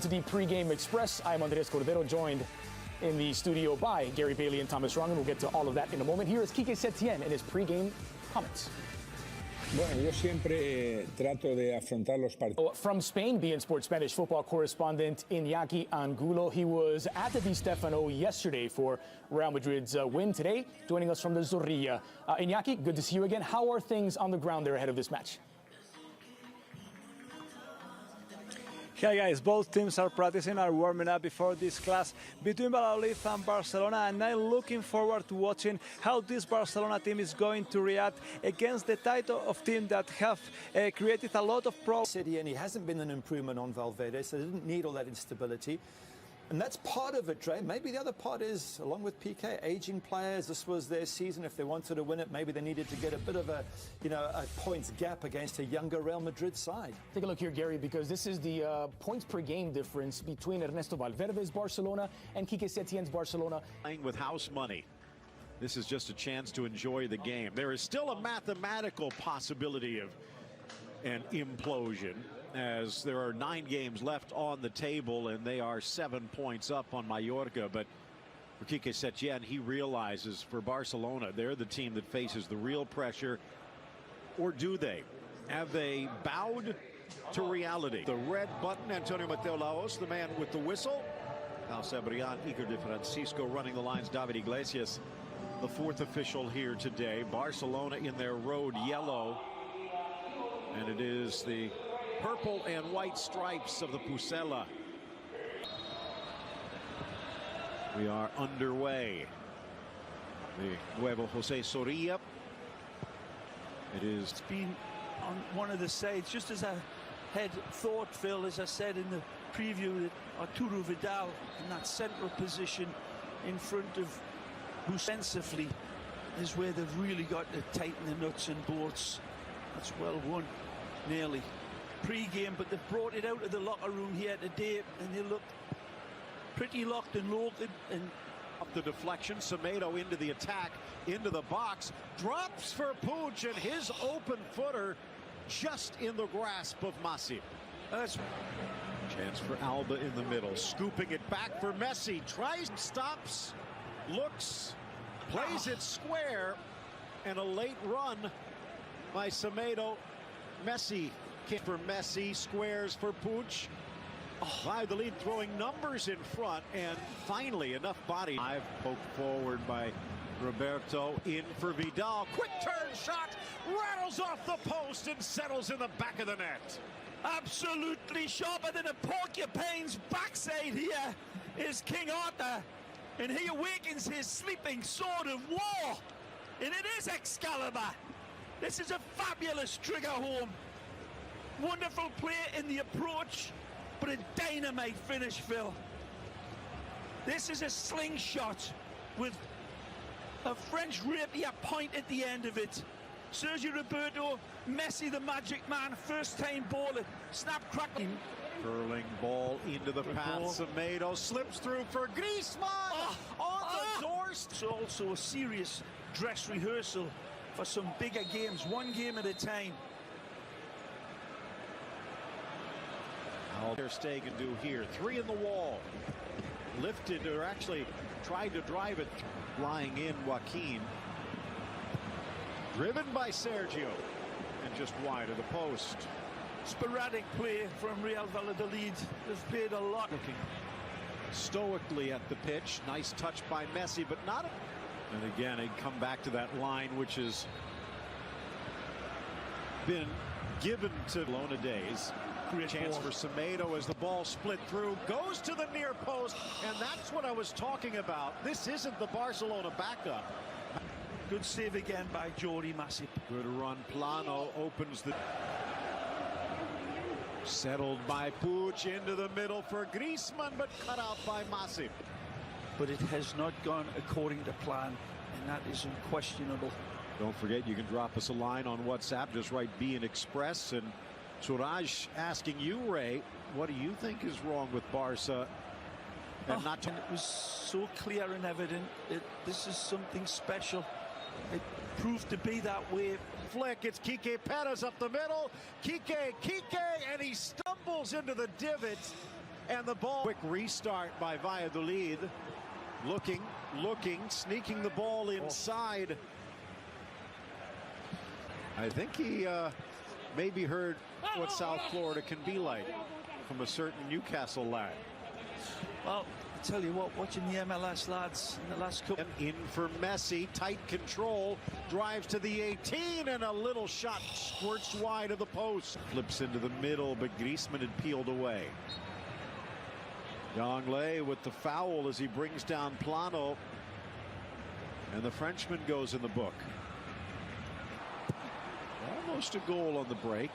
To the pregame express, I'm Andres Cordero, joined in the studio by Gary Bailey and Thomas Rongan. We'll get to all of that in a moment. Here is Quique Setien in his pregame comments. Bueno, yo siempre trato de afrontar los partidos. From Spain, beIN Sports Spanish football correspondent Iñaki Angulo. He was at the Di Stefano yesterday for Real Madrid's win. Today, joining us from the Zorrilla. Iñaki, good to see you again. How are things on the ground there ahead of this match? Hey guys, both teams are practicing, are warming up before this clash between Valladolid and Barcelona, and I'm looking forward to watching how this Barcelona team is going to react against the type of team that have created a lot of problems. City, and he hasn't been an improvement on Valverde, so they didn't need all that instability. And that's part of it, Dre. Maybe the other part is, along with PK, aging players. This was their season. If they wanted to win it, maybe they needed to get a bit of a points gap against a younger Real Madrid side. Take a look here, Gary, because this is the points per game difference between Ernesto Valverde's Barcelona and Quique Setien's Barcelona. Playing with house money. This is just a chance to enjoy the game. There is still a mathematical possibility of an implosion, as there are 9 games left on the table and they are 7 points up on Mallorca. But for Quique Setien, he realizes for Barcelona, they're the team that faces the real pressure. Or do they? Have they bowed to reality? The red button, Antonio Mateo Laos, the man with the whistle. Al Cebrian, Iker de Francisco running the lines, David Iglesias, the 4th official here today. Barcelona in their road yellow. And it is the purple and white stripes of the Pucela. We are underway. The Nuevo Jose Zorrilla. It's been on one of the sides, just as I had thought, Phil, as I said in the preview, that Arturo Vidal in that central position in front of Busensifly is where they've really got to tighten the nuts and bolts. That's well won, nearly. Pre-game, but they've brought it out of the locker room here today, and they look pretty locked and loaded. And up the deflection, Semedo into the attack, into the box, drops for Puig, and his open footer just in the grasp of Masip. That's chance for Alba in the middle, scooping it back for Messi, tries, stops, looks, plays it square, and a late run by Semedo. Messi for Messi, squares for Puig. Valladolid throwing numbers in front, and finally enough body. I've poked forward by Roberto, in for Vidal. Quick turn shot, rattles off the post and settles in the back of the net. Absolutely sharper than a porcupine's backside here is King Arthur, and he awakens his sleeping sword of war, and it is Excalibur. This is a fabulous trigger home. Wonderful play in the approach, but a dynamite finish, Phil. This is a slingshot with a French rapier point at the end of it. Sergio Roberto, Messi the magic man, first time baller, snap crackling. Curling ball into the path, Semedo slips through for Griezmann on the doorstep. It's also a serious dress rehearsal for some bigger games, one game at a time. Ter Stegen do here, 3 in the wall, lifted, or actually tried to drive it, lying in Joaquin, driven by Sergio, and just wide of the post. Sporadic play from Real Valladolid. They've played a lot. Looking stoically at the pitch, nice touch by Messi, but not a... And again, he'd come back to that line which has been given to Barcelona days. Chance for Semedo as the ball split through, goes to the near post, and that's what I was talking about. This isn't the Barcelona backup. Good save again by Jordi Masip. Good run, Plano opens the... Settled by Puig into the middle for Griezmann, but cut out by Masip. But it has not gone according to plan, and that is unquestionable. Don't forget, you can drop us a line on WhatsApp. Just write beIN Express. And Suraj asking you, Ray, what do you think is wrong with Barca? And it was so clear and evident that this is something special. It proved to be that way. Flick, it's Quique Perez up the middle. Quique, and he stumbles into the divot. and the ball. Quick restart by Valladolid. Looking, sneaking the ball inside. I think he maybe heard what South Florida can be like from a certain Newcastle lad. Well, I tell you what, watching the MLS lads in the last couple. In for Messi, tight control, drives to the 18, and a little shot squirts wide of the post. Flips into the middle, but Griezmann had peeled away. Jonglei with the foul as he brings down Plano, and the Frenchman goes in the book. Almost a goal on the break.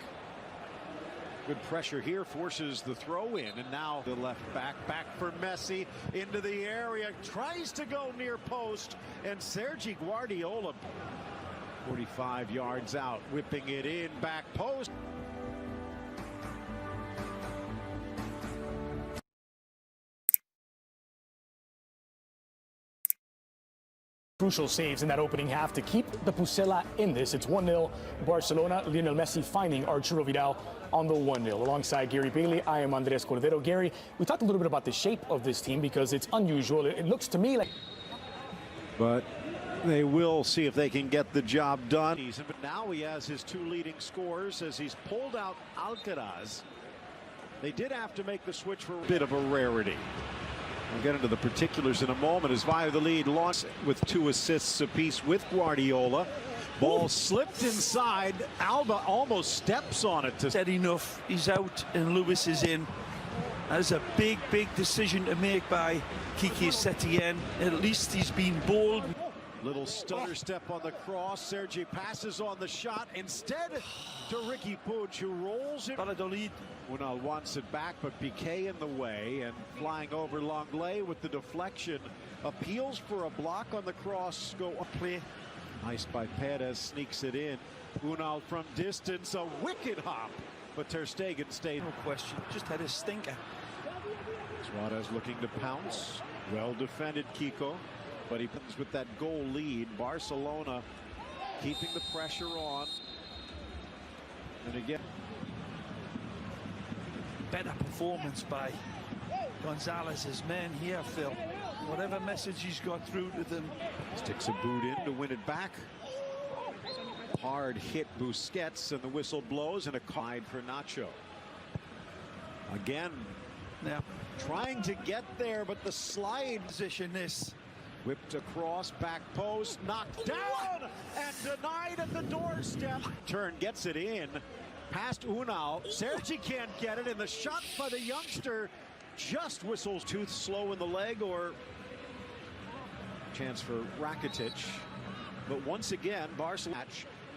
Good pressure here, forces the throw in, and now the left back for Messi into the area, tries to go near post, and Sergi Guardiola 45 yards out, whipping it in, back post. Crucial saves in that opening half to keep the Pucela in this. It's 1-0 Barcelona. Lionel Messi finding Arturo Vidal on the 1-0. Alongside Gary Bailey, I am Andres Cordero. Gary, we talked a little bit about the shape of this team because it's unusual. It looks to me like... But they will see if they can get the job done. But now he has his two leading scorers as he's pulled out Alcaraz. They did have to make the switch for a bit of a rarity. We'll get into the particulars in a moment as Valladolid launched with 2 assists apiece with Guardiola. Ball slipped inside. Alba almost steps on it. Said enough. He's out and Lewis is in. That's a big decision to make by Kiki Setien. At least he's been bold. Little stutter step on the cross. Sergi passes on the shot instead to Ricky Puig, who rolls it. Valladolid. Unal wants it back, but Piqué in the way, and flying over Longley with the deflection. Appeals for a block on the cross. Go up play. Nice by Perez, sneaks it in. Unal from distance, a wicked hop, but Ter Stegen stayed. No question, just had a stinker. Suarez looking to pounce. Well defended, Kiko. But he comes with that goal lead. Barcelona keeping the pressure on. And again, better performance by Gonzalez's men here, Phil. Whatever message he's got through to them. Sticks a boot in to win it back. Hard hit Busquets, and the whistle blows, and a card for Nacho. Again, now trying to get there, but the slide position this. Whipped across, back post, knocked down, and denied at the doorstep. Turn gets it in, past Unal. Sergi can't get it, and the shot by the youngster just whistles. Tooth slow in the leg, or chance for Rakitic. But once again, Barcelona.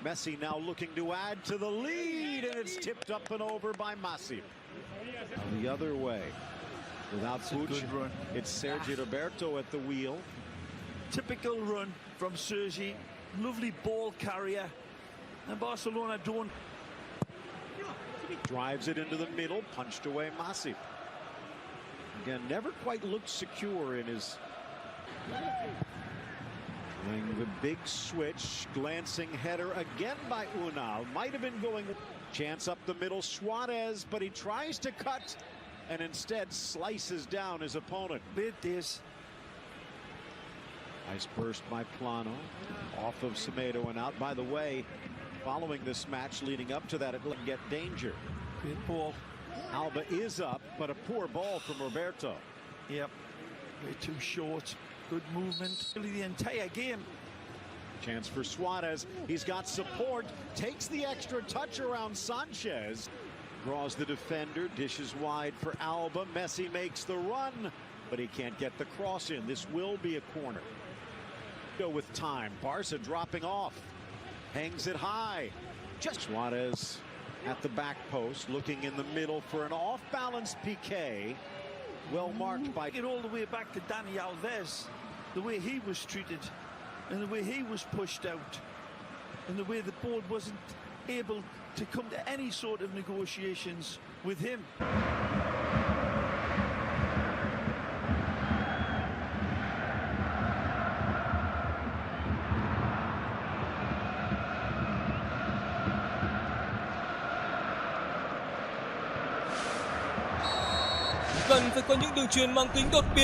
Messi now looking to add to the lead, and it's tipped up and over by Masip. The other way, without Puig, it's Sergi Roberto at the wheel. Typical run from Sergi, lovely ball carrier, and Barcelona don't. Drives it into the middle, punched away Masip. Again, never quite looked secure in his. Playing the big switch, glancing header again by Unal. Might have been going. Chance up the middle, Suarez, but he tries to cut and instead slices down his opponent. It is. Nice burst by Plano, off of Semedo and out. By the way, following this match leading up to that, it will get danger. Good ball. Alba is up, but a poor ball from Roberto. Yep, way too short. Good movement. Really the entire game. Chance for Suarez. He's got support, takes the extra touch around Sanchez. Draws the defender, dishes wide for Alba. Messi makes the run, but he can't get the cross in. This will be a corner. Go with time. Barca dropping off. Hangs it high. Just Suarez at the back post, looking in the middle for an off-balance Piqué. Well marked by. Get all the way back to Dani Alves. The way he was treated, and the way he was pushed out, and the way the board wasn't able to come to any sort of negotiations with him. cần phải có những đường truyền mang tính đột biến.